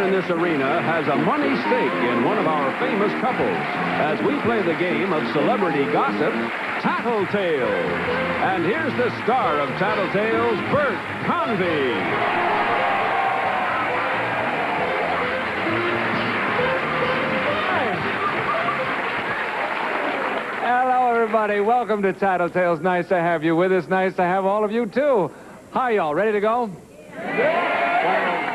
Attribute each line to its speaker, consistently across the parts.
Speaker 1: everyone in this arena has a money stake in one of our famous couples as we play the game of celebrity gossip, Tattletales. And here's the star of Tattletales, Bert Convy.
Speaker 2: Hello, everybody. Welcome to Tattletales. Nice to have you with us. Nice to have all of you, too. Hi, y'all. Ready to go? Yeah.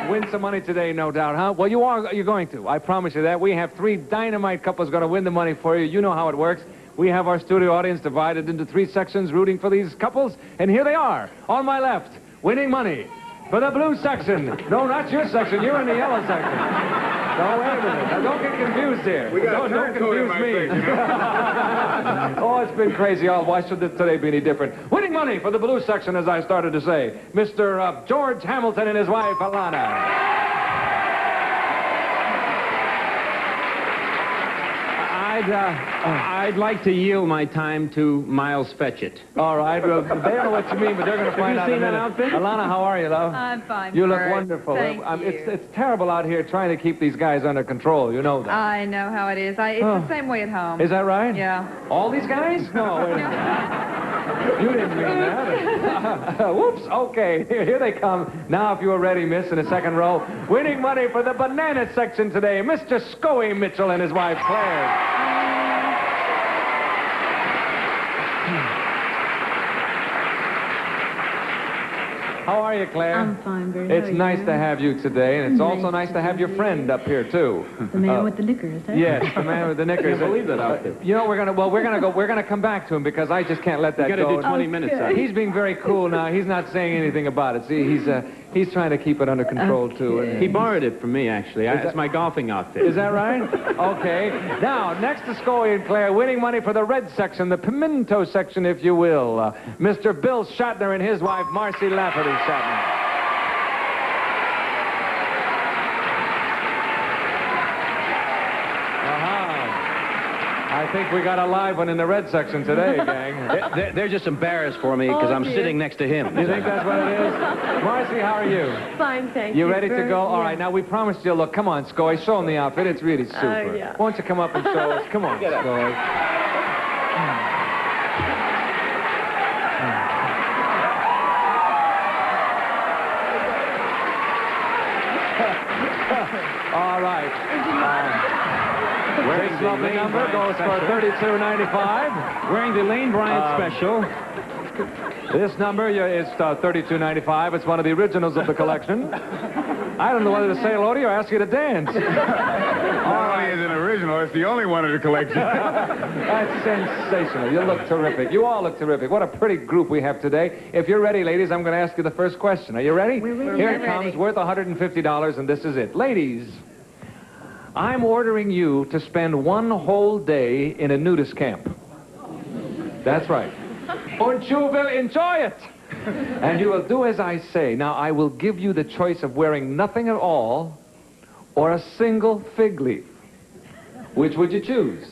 Speaker 2: Well, win some money today, no doubt, huh? Well, you're going to. I promise you that. We have 3 dynamite couples going to win the money for you. You know how it works. We have our studio audience divided into 3 sections rooting for these couples. And here they are, on my left, winning money for the blue section. No, not your section. You're in the yellow section. No, wait a minute. Now, don't get confused here. Don't confuse me. Oh, it's been crazy. Why should this today be any different? Winning money for the blue section, as I started to say, Mr. George Hamilton and his wife, Alana.
Speaker 3: I'd like to yield my time to Miles Fetchit.
Speaker 2: All right. Well, they don't know what you mean, but they're going to find out in a minute.
Speaker 3: Have you seen that outfit?
Speaker 2: Alana, how are you, love?
Speaker 4: I'm fine.
Speaker 2: You look wonderful.
Speaker 4: Thank you.
Speaker 2: It's terrible out here trying to keep these guys under control. You know that.
Speaker 4: I know how it is. It's the same way at home.
Speaker 2: Is that right?
Speaker 4: Yeah.
Speaker 2: All these guys? No, wait a minute. You didn't mean that. Whoops. Okay. Here they come. Now, if you were ready, miss, in the second row, winning money for the banana section today, Mr. Scooey Mitchell and his wife, Claire. How are you, Claire?
Speaker 5: I'm fine, Bert.
Speaker 2: It's nice to have you today, and it's also nice to have your friend up here too.
Speaker 5: The man with the knickers, huh?
Speaker 2: Yes, the man with the knickers.
Speaker 3: I can't believe that outfit.
Speaker 2: You know, we're gonna come back to him because I just can't let that
Speaker 3: You
Speaker 2: go.
Speaker 3: got to do 20 minutes.
Speaker 2: He's being very cool now. He's not saying anything about it. See, he's trying to keep it under control too. And
Speaker 3: He borrowed it from me, actually. It's my golfing outfit.
Speaker 2: is that right? Okay. Now, next to Scooey and Claire, winning money for the red section, the pimento section, if you will. Mr. Bill Shatner and his wife, Marcia Rafferty Shatner. I think we got a live one in the red section today, gang.
Speaker 3: They're just embarrassed for me because I'm sitting next to him.
Speaker 2: You think that's what it is? Marcy, how are you?
Speaker 5: Fine, thank you.
Speaker 2: You ready to
Speaker 5: Bert.
Speaker 2: go? All
Speaker 5: Yeah.
Speaker 2: right, now we promised you. Look, come on, Scooey, show them the outfit. It's really super.
Speaker 5: Yeah.
Speaker 2: Why don't you come up and show us? Come on, Scooey. All right. This lovely number goes for $32.95.
Speaker 3: Wearing the Lane Bryant special.
Speaker 2: This number is $32.95. It's one of the originals of the collection. I don't know whether to say hello to you or ask you to dance.
Speaker 6: Not only is it original, it's the only one in the collection.
Speaker 2: That's sensational. You look terrific. You all look terrific. What a pretty group we have today. If you're ready, ladies, I'm going to ask you the first question. Are you ready?
Speaker 5: We're ready.
Speaker 2: Here
Speaker 4: We're
Speaker 2: it comes,
Speaker 4: ready.
Speaker 2: worth $150, and this is it. Ladies, I'm ordering you to spend one whole day in a nudist camp. That's right. And you will enjoy it. And you will do as I say. Now, I will give you the choice of wearing nothing at all or a single fig leaf. Which would you choose?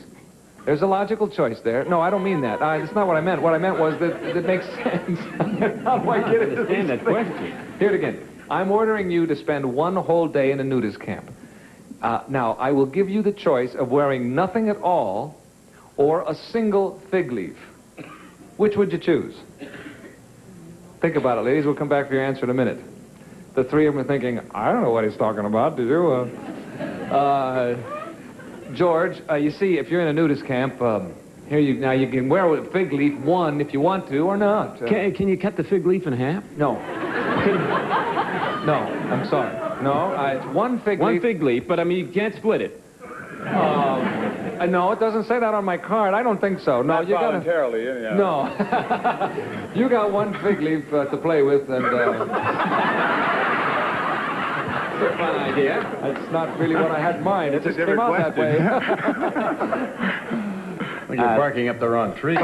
Speaker 2: There's a logical choice there. No, I don't mean that. That's not what I meant. What I meant was that it makes sense. How do I get into
Speaker 3: understand
Speaker 2: these
Speaker 3: that
Speaker 2: things?
Speaker 3: question.
Speaker 2: Hear it again. I'm ordering you to spend one whole day in a nudist camp. Now, I will give you the choice of wearing nothing at all or a single fig leaf. Which would you choose? Think about it, ladies. We'll come back for your answer in a minute. The 3 of them are thinking, I don't know what he's talking about. Did you? George, you see, if you're in a nudist camp, here now you can wear a fig leaf one if you want to or not.
Speaker 3: Can you cut the fig leaf in half?
Speaker 2: No. No, I'm sorry. No, it's one fig
Speaker 3: One
Speaker 2: leaf.
Speaker 3: fig leaf, but I mean, you can't split it.
Speaker 2: No, it doesn't say that on my card. I don't think so. No,
Speaker 6: Not
Speaker 2: you gotta.
Speaker 6: voluntarily, anyhow.
Speaker 2: No. You got one fig leaf to play with, and
Speaker 3: It's a fun idea.
Speaker 2: that's not really what I had in mind. It
Speaker 6: It's a
Speaker 2: just came out that way.
Speaker 6: Well, you're barking up the wrong tree.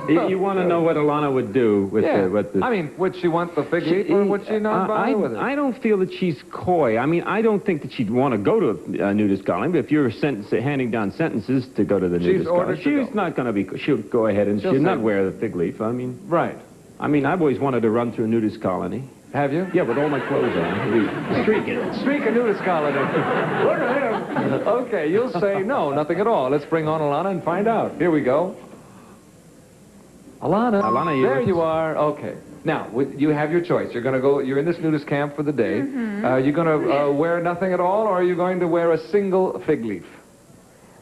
Speaker 3: You want to know what Alana would do with
Speaker 2: Yeah.
Speaker 3: the...
Speaker 2: I mean, would she want the fig leaf, or would she not bother with it?
Speaker 3: I don't feel that she's coy. I mean, I don't think that she'd want to go to a nudist colony, but if you're handing down sentences to go to the nudist colony,
Speaker 2: ordered to
Speaker 3: she's
Speaker 2: go.
Speaker 3: not going to be... She'll go ahead and she'll
Speaker 2: say-
Speaker 3: not wear the fig leaf. I mean...
Speaker 2: Right.
Speaker 3: I mean, I've always wanted to run through a nudist colony.
Speaker 2: Have you?
Speaker 3: Yeah, with all my clothes on. Streaking.
Speaker 2: Streak a nudist colony. Look at him. Okay, you'll say no, nothing at all. Let's bring on Alana and find out. Here we go. Alana.
Speaker 3: Alana,
Speaker 2: there you are. Okay. Now, you have your choice. You're going to go, you're in this nudist camp for the day. You're going to wear nothing at all, or are you going to wear a single fig leaf?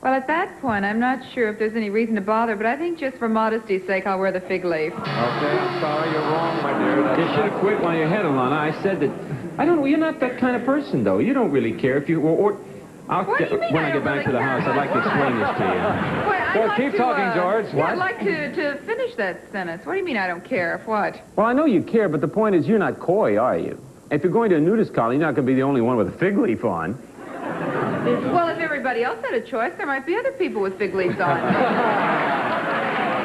Speaker 4: Well, at that point, I'm not sure if there's any reason to bother, but I think just for modesty's sake, I'll wear the fig leaf.
Speaker 2: Okay, I'm sorry, you're wrong, my dear.
Speaker 3: You should have quit while you had, Alana. I said that... I don't know, you're not that kind of person, though. You don't really care if you... Or
Speaker 4: What do you mean
Speaker 3: when
Speaker 4: I
Speaker 3: I
Speaker 4: don't
Speaker 3: get back
Speaker 4: really
Speaker 3: to the
Speaker 4: care?
Speaker 3: house, I'd like to explain this to you.
Speaker 4: Well, I'd
Speaker 2: Well,
Speaker 4: like
Speaker 2: keep
Speaker 4: to,
Speaker 2: talking, George.
Speaker 4: Yeah,
Speaker 2: What?
Speaker 4: I'd like to finish that sentence. What do you mean I don't care? If what?
Speaker 3: Well, I know you care, but the point is you're not coy, are you? If you're going to a nudist colony, you're not going to be the only one with a fig leaf on.
Speaker 4: Well, if everybody else had a choice, there might be other people with fig leaves on.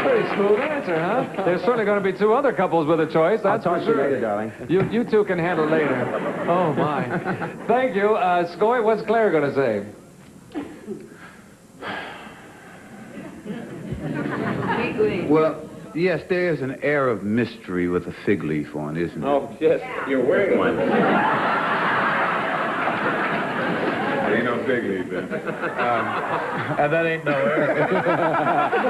Speaker 2: Pretty smooth answer, huh? There's certainly going to be two other couples with a choice, that's
Speaker 3: I'll
Speaker 2: for
Speaker 3: talk to you
Speaker 2: sure.
Speaker 3: later, darling.
Speaker 2: You two can handle later. Oh, my. Thank you. Scooey, what's Claire going to say?
Speaker 6: Well, yes, there is an air of mystery with a fig leaf on, isn't there?
Speaker 3: Oh, yes, you're wearing one.
Speaker 6: Ain't no fig leaf then.
Speaker 7: And that ain't nowhere.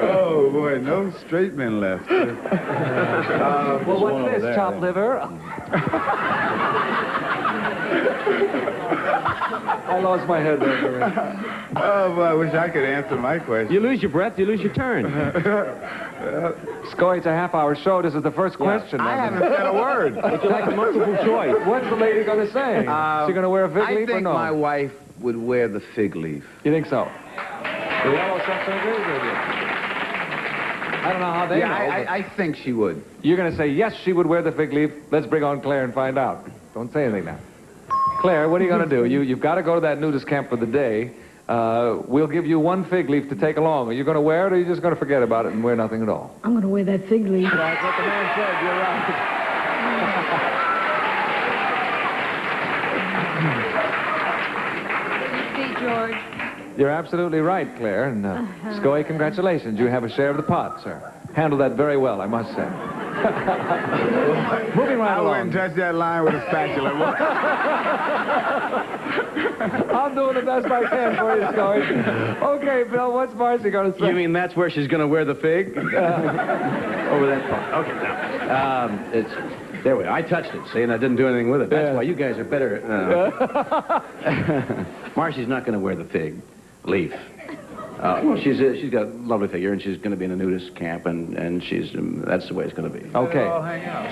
Speaker 6: Oh, boy, no straight men left.
Speaker 2: Well, what's this, chopped liver? I lost my head there.
Speaker 6: Oh, boy, I wish I could answer my question.
Speaker 3: You lose your breath, you lose your turn.
Speaker 2: Scooey, it's a half-hour show. This is the first question.
Speaker 6: I haven't said a word.
Speaker 3: Would you like a multiple choice?
Speaker 2: What's the lady going to say? Is she going to wear a fig
Speaker 6: I
Speaker 2: leaf or
Speaker 6: think
Speaker 2: no?
Speaker 6: my wife would wear the fig leaf.
Speaker 2: You think so? The yellow stuff agrees with you. I don't know how they know.
Speaker 6: I think she would.
Speaker 2: You're going to say, yes, she would wear the fig leaf. Let's bring on Claire and find out. Don't say anything now. Claire, what are you going to do? You've got to go to that nudist camp for the day. We'll give you one fig leaf to take along. Are you going to wear it, or are you just going to forget about it and wear nothing at all?
Speaker 5: I'm going to wear that fig leaf.
Speaker 2: That's what the man said. You're right.
Speaker 4: See, George?
Speaker 2: You're absolutely right, Claire. And Scooey, congratulations. You have a share of the pot, sir. Handled that very well, I must say. Moving right
Speaker 6: I
Speaker 2: along.
Speaker 6: wouldn't touch that line with a spatula.
Speaker 2: I'm doing the best I can for you, Scooey. Okay, Bill, what's Marcia going to say?
Speaker 7: You mean that's where she's going to wear the fig? Over that part. Okay, now. There we go. I touched it, see, and I didn't do anything with it. That's why you guys are better. Marcia's not going to wear the fig leaf. Well, she's got a lovely figure, and she's going to be in a nudist camp, and that's the way it's going to be.
Speaker 2: Okay.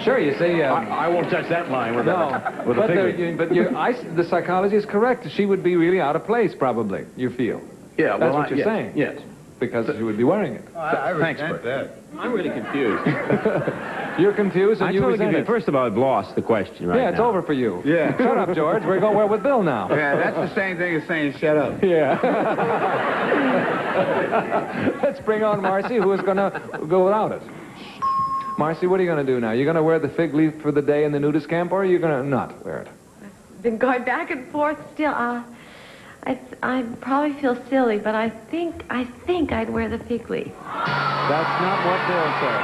Speaker 2: Sure, you see...
Speaker 7: I won't touch that line with a fig leaf.
Speaker 2: The psychology is correct. She would be really out of place, probably, you feel.
Speaker 7: Yeah,
Speaker 2: That's what you're saying.
Speaker 7: Yes.
Speaker 2: Because she would be wearing it.
Speaker 6: Thanks,
Speaker 7: Bert.
Speaker 6: that.
Speaker 3: I'm really confused.
Speaker 2: You're confused and
Speaker 3: I'm
Speaker 2: you
Speaker 3: totally
Speaker 2: resent
Speaker 3: confused.
Speaker 2: it.
Speaker 3: First of all, I've lost the question right
Speaker 2: Yeah, it's
Speaker 3: now.
Speaker 2: over for you.
Speaker 6: Yeah.
Speaker 2: Shut up, George. We're going with Bill now.
Speaker 6: Yeah, that's the same thing as saying shut up.
Speaker 2: Yeah. Let's bring on Marcy, who is going to go without it. Marcy, what are you going to do now? You're going to wear the fig leaf for the day in the nudist camp, or are you going to not wear it?
Speaker 5: Been going back and forth still. I probably feel silly, but I think I'd wear the fig leaf.
Speaker 2: That's not what Bill said.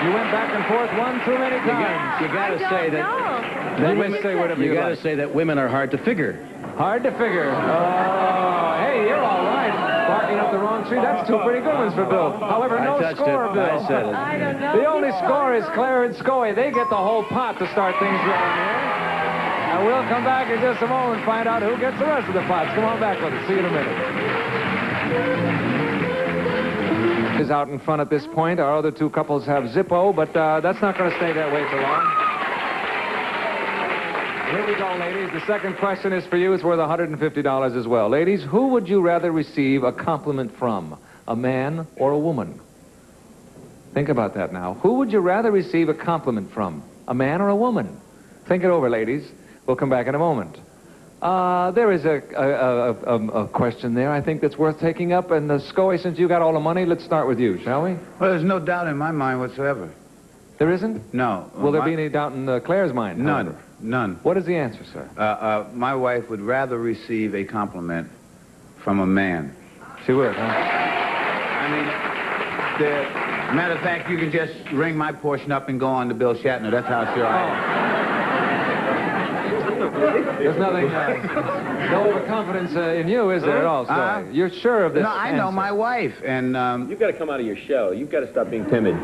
Speaker 2: You went back and forth one too many times.
Speaker 7: You got to say that.
Speaker 2: Then you say whatever
Speaker 7: You
Speaker 2: you
Speaker 7: got to
Speaker 2: like.
Speaker 7: say that women are hard to figure.
Speaker 2: Hard to figure. Oh, hey, you're all right. Barking up the wrong tree. That's two pretty good ones for Bill. However, no
Speaker 7: touched
Speaker 2: score,
Speaker 7: it.
Speaker 2: Bill.
Speaker 7: I said it.
Speaker 5: I don't know.
Speaker 2: The only score is Claire and Scooey. They get the whole pot to start things rolling here. And we'll come back in just a moment and find out who gets the rest of the pots. Come on back with us. See you in a minute. Is out in front at this point. Our other two couples have Zippo, but that's not going to stay that way for long. Here we go, ladies. The second question is for you. It's worth $150 as well. Ladies, who would you rather receive a compliment from, a man or a woman? Think about that now. Who would you rather receive a compliment from, a man or a woman? Think it over, ladies. We'll come back in a moment. There is a question there, I think, that's worth taking up. And Scooey, since you got all the money, let's start with you, shall we?
Speaker 6: Well, there's no doubt in my mind whatsoever.
Speaker 2: There isn't?
Speaker 6: No.
Speaker 2: Will there be any doubt in Claire's mind?
Speaker 6: None.
Speaker 2: however?
Speaker 6: None.
Speaker 2: What is the answer, sir?
Speaker 6: My wife would rather receive a compliment from a man.
Speaker 2: She would, huh?
Speaker 6: I mean, matter of fact, you can just ring my portion up and go on to Bill Shatner. That's how sure I am.
Speaker 2: There's nothing, no overconfidence in you, is there at all, Scooey? You're sure of this
Speaker 6: No, I know my wife, and...
Speaker 3: You've got to come out of your shell. You've got to stop being timid.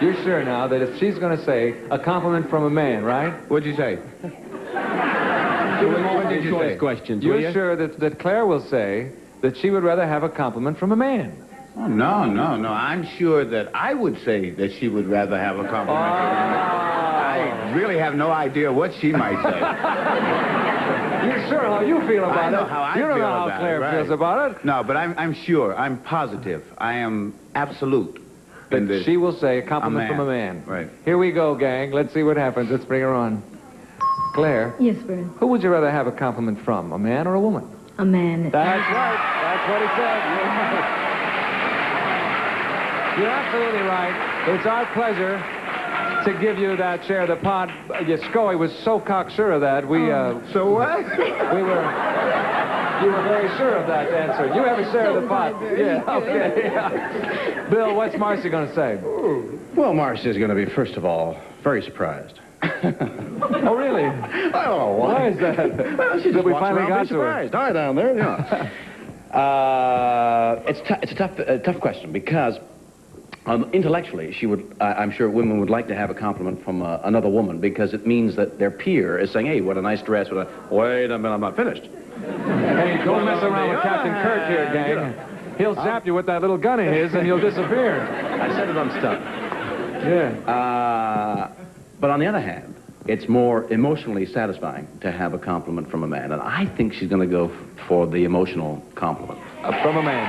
Speaker 2: You're sure now that if she's going to say a compliment from a man, right?
Speaker 6: What'd you say?
Speaker 3: What did you say? Questions,
Speaker 2: You're sure that Claire will say that she would rather have a compliment from a man?
Speaker 6: Oh, no. I'm sure that I would say that she would rather have a compliment. I really have no idea what she might say.
Speaker 2: You're sure how you feel about it?
Speaker 6: I know how I
Speaker 2: you don't
Speaker 6: feel
Speaker 2: know how
Speaker 6: about
Speaker 2: Claire
Speaker 6: it, right.
Speaker 2: feels about it.
Speaker 6: No, but I'm sure. I'm positive. I am absolute.
Speaker 2: That she will say a compliment from a man.
Speaker 6: Right.
Speaker 2: Here we go, gang. Let's see what happens. Let's bring her on. Claire.
Speaker 8: Yes, Bert.
Speaker 2: Who would you rather have a compliment from, a man or a woman?
Speaker 8: A man.
Speaker 2: That's right. That's what he said. You're absolutely right. It's our pleasure to give you that share of the pot. Scooey was so cocksure of that.
Speaker 6: So what?
Speaker 2: You were very sure of that answer. You have a share of the pot. Yeah, okay. Bill, what's Marcia going to say?
Speaker 7: Well, Marcia's going to be, first of all, very surprised.
Speaker 2: Oh, really?
Speaker 7: Oh,
Speaker 2: Why is that?
Speaker 7: Well, she just
Speaker 2: we
Speaker 7: walks
Speaker 2: finally
Speaker 7: around
Speaker 2: got to her.
Speaker 7: surprised. Hi, down there, yeah. It's a tough question because intellectually, I'm sure women would like to have a compliment from another woman because it means that their peer is saying, hey, what a nice dress. Wait a minute, I'm not finished.
Speaker 2: Hey, don't mess around with Captain Kirk here, gang. He'll zap you with that little gun of his and you'll disappear.
Speaker 7: I said it unstuck.
Speaker 2: Yeah.
Speaker 7: But on the other hand, it's more emotionally satisfying to have a compliment from a man. And I think she's going to go for the emotional compliment.
Speaker 2: From a man.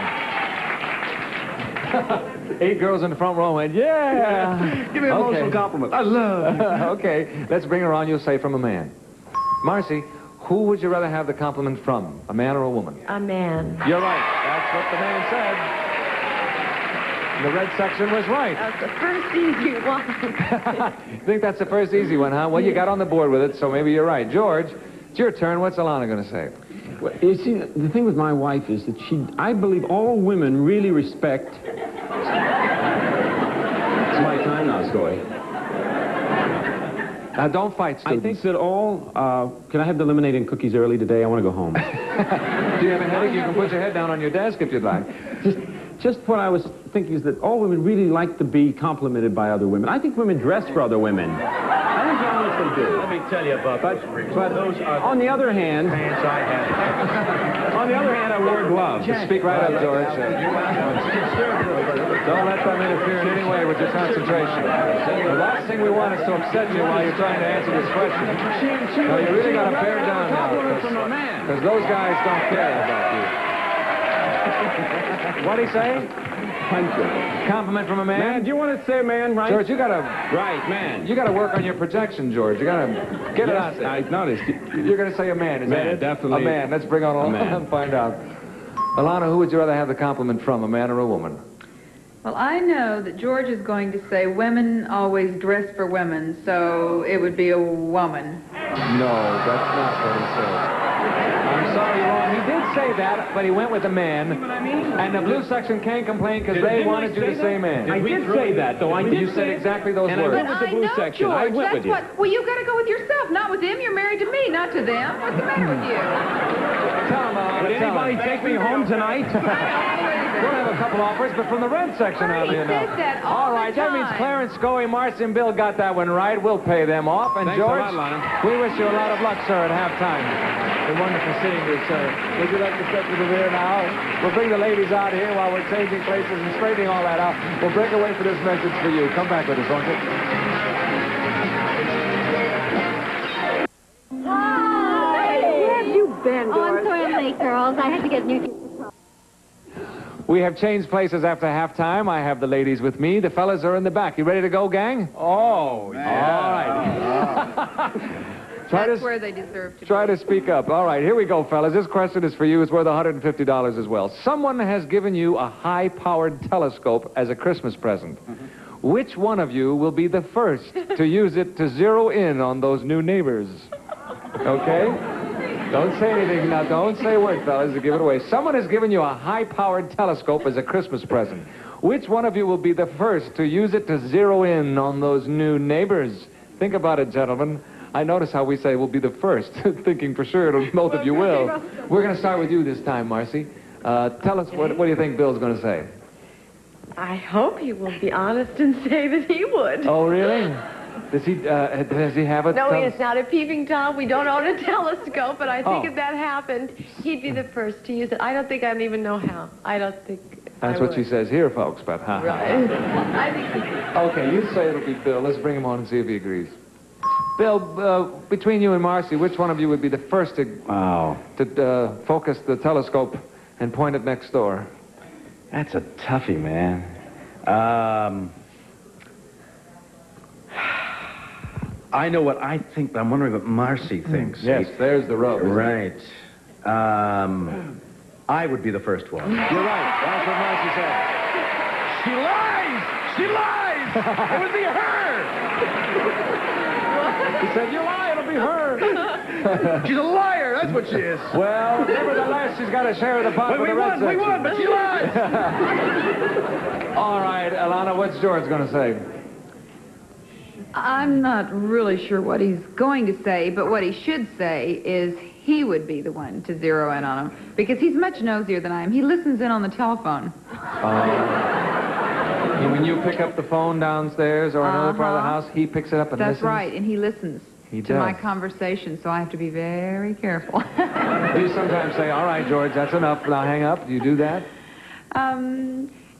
Speaker 2: 8 girls in the front row went, yeah.
Speaker 7: Give me an emotional compliment. I love you.
Speaker 2: Okay, let's bring her on. You'll say from a man. Marcy, who would you rather have the compliment from, a man or a woman?
Speaker 5: A man.
Speaker 2: You're right. That's what the man said. The red section was right.
Speaker 5: That's the first easy one.
Speaker 2: You think that's the first easy one, huh? Well, you got on the board with it, so maybe you're right. George, it's your turn. What's Alana going to say?
Speaker 3: Well, you see, the thing with my wife is that I believe all women really respect... It's my time now, Scooey.
Speaker 2: Don't fight, students.
Speaker 3: I think that can I have the lemonade and cookies early today? I want to go home.
Speaker 2: Do you have a headache? You can put your head down on your desk if you'd like.
Speaker 3: Just what I was thinking is that all women really like to be complimented by other women. I think women dress for other women. I think they do.
Speaker 7: Let me tell you about those reasons.
Speaker 3: But
Speaker 7: those are
Speaker 3: on the other hand...
Speaker 7: pants I have.
Speaker 3: On the other hand, I wore gloves.
Speaker 2: Speak right up, George. Don't let them interfere in any way with your concentration. The last thing we want is to upset you while you're trying to answer this question. No, you really got to bear down now, because those guys don't care about you. What'd he say? Compliment from a man?
Speaker 3: Man, do you want to say man, right?
Speaker 2: George, you got to...
Speaker 3: Right, man.
Speaker 2: You got to work on your projection, George. You got to get it out there.
Speaker 3: I noticed.
Speaker 2: You're going to say a man, is that it?
Speaker 3: Definitely.
Speaker 2: A man. Let's bring on a man and find out. Alana, who would you rather have the compliment from, a man or a woman?
Speaker 4: Well, I know that George is going to say women always dress for women, so it would be a woman.
Speaker 2: No, that's not what he said. I'm sorry, you're wrong. He did say that, but he went with a man. And the blue section can't complain because they wanted you to say man.
Speaker 3: I did say that, though.
Speaker 2: You said exactly those
Speaker 3: and
Speaker 2: words.
Speaker 3: I went with the blue section.
Speaker 4: George,
Speaker 3: I went with you.
Speaker 4: Well, you got to go with yourself, not with them. You're married to me, not to them. What's the matter with you?
Speaker 2: Tell him, Alana.
Speaker 3: Would anybody take me home tonight?
Speaker 2: We'll have a couple offers, but from the red section,
Speaker 4: He
Speaker 2: oddly enough.
Speaker 4: says that all
Speaker 2: right,
Speaker 4: the
Speaker 2: that means
Speaker 4: time.
Speaker 2: Clarence, Scooey, Marcia, and Bill got that one right. We'll pay them off. And
Speaker 3: Thanks a
Speaker 2: George,
Speaker 3: lot, Lana.
Speaker 2: we wish you a lot of luck, sir, at halftime. Been wonderful seeing you, sir. Would you like to step to the rear now? We'll bring the ladies out here while we're changing places and straightening all that out. We'll break away for this message for you. Come back with us, won't you?
Speaker 8: Hi! Where have you been,
Speaker 9: Oh, I'm sorry I'm late, girls. I had to get new...
Speaker 2: We have changed places after halftime. I have the ladies with me. The fellas are in the back. You ready to go, gang?
Speaker 6: Oh, yeah.
Speaker 2: All right.
Speaker 4: That's where they deserve to
Speaker 2: Try to speak up. All right, here we go, fellas. This question is for you. It's worth $150 as well. Someone has given you a high-powered telescope as a Christmas present. Which one of you will be the first to use it to zero in on those new neighbors? Okay? Don't say anything now. Don't say a word, fellas, to give it away. Someone has given you a high-powered telescope as a Christmas present. Which one of you will be the first to use it to zero in on those new neighbors? Think about it, gentlemen. I notice how we say we'll be the first, thinking for sure both of you will. We're going to start with you this time, Marcy. Tell us, what do you think Bill's going to say?
Speaker 5: I hope he will be honest and say that he would.
Speaker 2: Oh, really? Does he have it?
Speaker 5: No, it's not a peeping Tom. We don't own a telescope, but I think if that happened, he'd be the first to use it. I don't think I'd even know how. I don't think
Speaker 2: That's what she says here, folks, but
Speaker 5: Right. I think
Speaker 2: Okay, you say it'll be Bill. Let's bring him on and see if he agrees. Bill, between you and Marcy, which one of you would be the first to focus the telescope and point it next door?
Speaker 7: That's a toughie, man. I know what I think, but I'm wondering what Marcy thinks.
Speaker 2: Yes, there's the rub.
Speaker 7: Right. I would be the first one.
Speaker 2: You're right. That's what Marcy said.
Speaker 6: She lies! She lies! It would be her!
Speaker 2: He said, you lie, it'll be her.
Speaker 6: She's a liar, that's what she is.
Speaker 2: Well, nevertheless, she's got a share of the pot with the red section.
Speaker 6: We won, but she lies!
Speaker 2: All right, Alana, what's George going to say?
Speaker 4: I'm not really sure what he's going to say, but what he should say is he would be the one to zero in on him, because he's much nosier than I am. He listens in on the telephone.
Speaker 2: When you pick up the phone downstairs or another part of the house, he picks it up and listens?
Speaker 4: That's right, and he listens to my conversation, so I have to be very careful.
Speaker 2: Do you sometimes say, all right, George, that's enough, now hang up? Do you do that?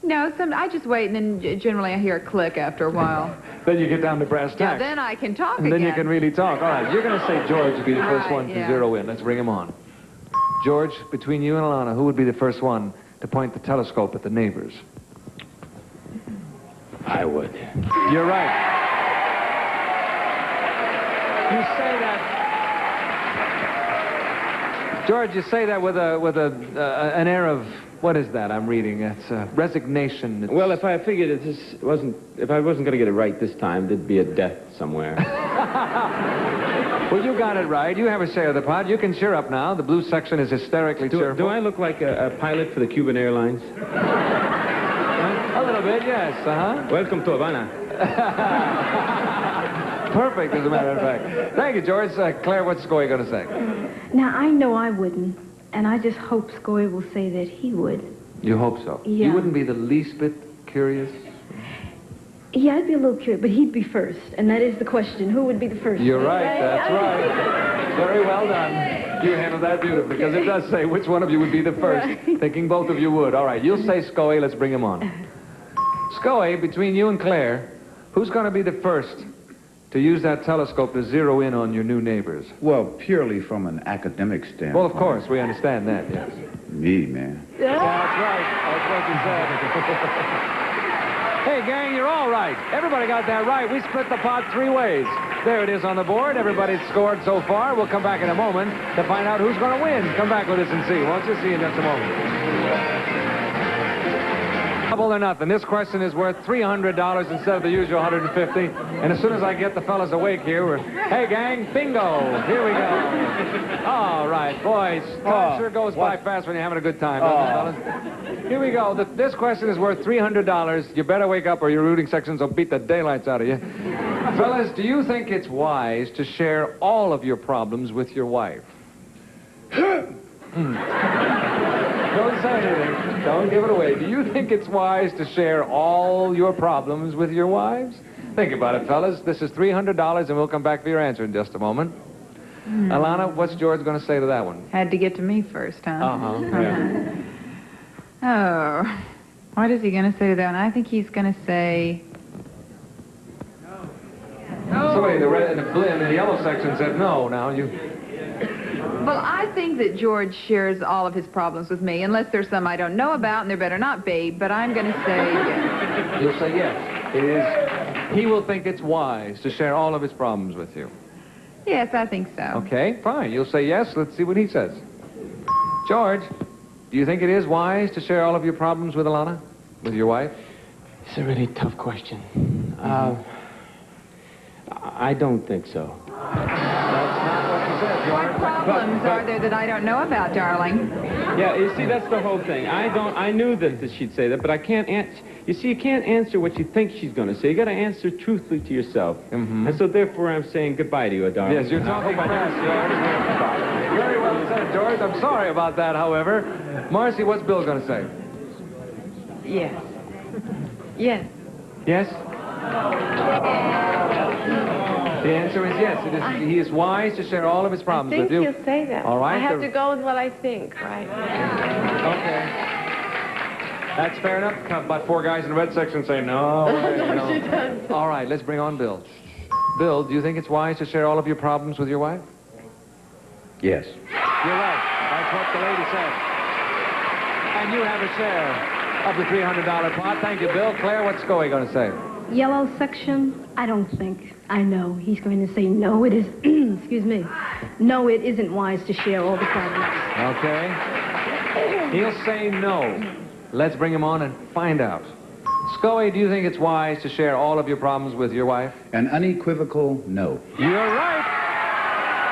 Speaker 4: No, I just wait, and then generally I hear a click after a while.
Speaker 2: Then you get down to brass tacks.
Speaker 4: Yeah, then I can talk
Speaker 2: and
Speaker 4: again.
Speaker 2: then you can really talk. All right, you're going to say George would be the first one to zero in. Let's bring him on. George, between you and Alana, who would be the first one to point the telescope at the neighbors?
Speaker 3: I would.
Speaker 2: You're right. You say that... George, you say that with an air of... What is that I'm reading? It's resignation.
Speaker 3: Well, if I figured if I wasn't going to get it right this time, there'd be a death somewhere.
Speaker 2: Well, you got it right. You have a share of the pot. You can cheer up now. The blue section is hysterically cheerful.
Speaker 3: Do I look like a pilot for the Cuban Airlines?
Speaker 2: A little bit, yes.
Speaker 3: Welcome to Havana.
Speaker 2: Perfect, as a matter of fact. Thank you, George. Claire, what's Scooey going to say?
Speaker 8: Now, I know I wouldn't, and I just hope Scooey will say that he would.
Speaker 2: You hope so?
Speaker 8: Yeah.
Speaker 2: You wouldn't be the least bit curious?
Speaker 8: Yeah, I'd be a little curious, but he'd be first, and that is the question. Who would be the first?
Speaker 2: You're right, that's right. Very well done. You handled that beautifully, because it does say which one of you would be the first, thinking both of you would. All right, you'll say Scooey. Let's bring him on. Scooey, between you and Claire, who's going to be the first to use that telescope to zero in on your new neighbors?
Speaker 6: Well, purely from an academic standpoint.
Speaker 2: Well, of course, we understand that, yes.
Speaker 6: Me, man.
Speaker 2: Yeah, that's right. That's what you said. Hey, gang, you're all right. Everybody got that right. We split the pot 3 ways. There it is on the board. Everybody's scored so far. We'll come back in a moment to find out who's going to win. Come back with us and see. Won't you? See you in just a moment. Double or nothing. This question is worth $300 instead of the usual $150. And as soon as I get the fellas awake here, hey, gang, bingo. Here we go. All right, boys. Time sure goes by fast when you're having a good time, doesn't it, fellas? Here we go. This question is worth $300. You better wake up or your rooting sections will beat the daylights out of you. Fellas, do you think it's wise to share all of your problems with your wife? Don't say anything. Don't give it away. Do you think it's wise to share all your problems with your wives? Think about it, fellas. This is $300, and we'll come back for your answer in just a moment. Alana, what's George going to say to that one?
Speaker 4: Had to get to me first, huh?
Speaker 2: Yeah.
Speaker 4: Oh. What is he going to say to that one? I think he's going to say... No.
Speaker 2: Somebody in the red and the yellow section said no. Now you...
Speaker 4: Well, I think that George shares all of his problems with me, unless there's some I don't know about, and there better not be, but I'm going to say yes.
Speaker 2: You'll say yes. It is. He will think it's wise to share all of his problems with you.
Speaker 4: Yes, I think so.
Speaker 2: Okay, fine. You'll say yes. Let's see what he says. George, do you think it is wise to share all of your problems with Alana? With your wife?
Speaker 3: It's a really tough question. I don't think so.
Speaker 2: That's not what you it,
Speaker 4: What
Speaker 2: George.
Speaker 4: problems are there that I don't know about, darling?
Speaker 3: Yeah, you see, that's the whole thing. I knew that she'd say that, but I can't answer. You see, you can't answer what you think she's going to say. You got to answer truthfully to yourself. And so, therefore, I'm saying goodbye to you, darling.
Speaker 2: Yes, you're talking fast, George. Very well said, George. I'm sorry about that, however. Marcy, what's Bill going to say?
Speaker 5: Yes. Yes.
Speaker 2: Yes? The answer is yes. He is wise to share all of his problems
Speaker 5: I think
Speaker 2: with you.
Speaker 5: he'll say that.
Speaker 2: All right.
Speaker 5: I have to go with what I think, right?
Speaker 2: Okay. That's fair enough. About 4 guys in the red section say no.
Speaker 5: No, she doesn't.
Speaker 2: All right, let's bring on Bill. Bill, do you think it's wise to share all of your problems with your wife?
Speaker 7: Yes.
Speaker 2: You're right. That's what the lady said. And you have a share of the $300 pot. Thank you, Bill. Claire, what's Scooey going to say?
Speaker 8: Yellow section, I don't think. I know. He's going to say no, it is, excuse me. No, it isn't wise to share all the problems.
Speaker 2: Okay. He'll say no. Let's bring him on and find out. Scooey, do you think it's wise to share all of your problems with your wife?
Speaker 6: An unequivocal no.
Speaker 2: You're right.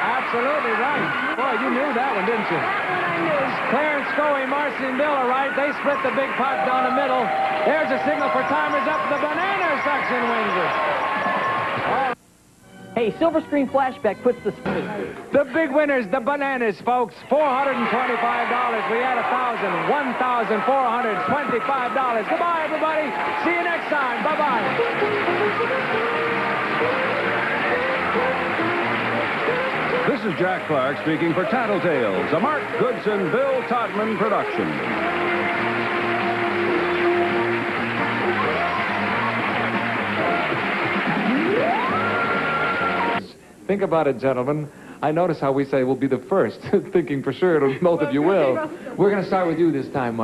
Speaker 2: Absolutely right. Boy, you knew that one, didn't you?
Speaker 5: That one I knew.
Speaker 2: Claire and Scooey, Marcy and Bill are right. They split the big pot down the middle. There's a signal for timers up. The banana section wins it.
Speaker 10: Hey, Silver Screen Flashback puts the...
Speaker 2: The big winners, the bananas, folks. $425. We had $1,000. $1,425. Goodbye, everybody. See you next time. Bye-bye.
Speaker 1: This is Jack Clark speaking for Tattletales, a Mark Goodson, Bill Todman production.
Speaker 2: Think about it, gentlemen. I notice how we say we'll be the first, thinking for sure both of you will. We're going to start with you this time, Mark.